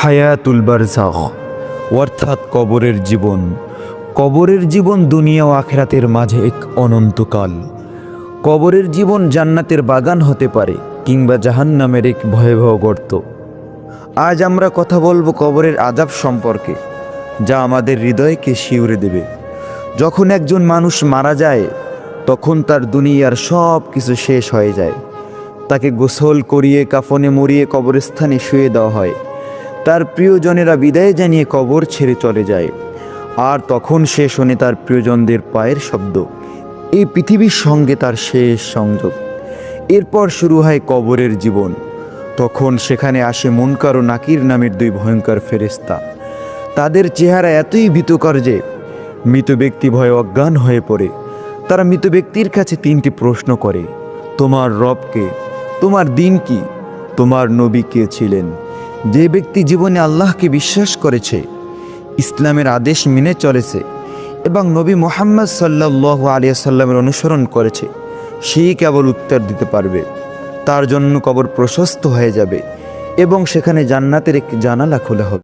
হায়াতুল বারজাখ অর্থাৎ কবরের জীবন। কবরের জীবন দুনিয়া ও আখিরাতের মাঝে এক অনন্তকাল। কবরের জীবন জান্নাতের বাগান হতে পারে কিংবা জাহান্নামের এক ভয়াবহ গর্ত। আজ আমরা কথা বলবো কবরের আযাব সম্পর্কে, যা আমাদের হৃদয়কে শিউরে দেবে। যখন একজন মানুষ মারা যায় তখন তার দুনিয়ার সব কিছু শেষ হয়ে যায়। তাকে গোসল করিয়ে কাফনে মুড়িয়ে কবরস্থানে শুয়ে দেওয়া হয়। তার প্রিয়জনেরা বিদায় জানিয়ে কবর ছেড়ে চলে যায়, আর তখন সে শোনে তার প্রিয়জনদের পায়ের শব্দ। এই পৃথিবীর সঙ্গে তার শেষ সংযোগ। এরপর শুরু হয় কবরের জীবন। তখন সেখানে আসে মুনকার ও নাকির নামের দুই ভয়ঙ্কর ফেরেশতা। তাদের চেহারা এতই ভীতিকর যে মৃত ব্যক্তি ভয়ে অজ্ঞান হয়ে পড়ে। তারা মৃত ব্যক্তির কাছে তিনটি প্রশ্ন করে: তোমার রব কে? তোমার দিন কি? তোমার নবী কে ছিলেন? যে ব্যক্তি জীবনে আল্লাহকে বিশ্বাস করেছে, ইসলামের আদেশ মেনে চলেছে এবং নবী মুহাম্মদ সাল্লাল্লাহু আলাইহি ওয়াসাল্লামের অনুসরণ করেছে, সেই কেবল উত্তর দিতে পারবে। তার জন্য কবর প্রশস্ত হয়ে যাবে এবং সেখানে জান্নাতের একটি জানালা খোলা হবে।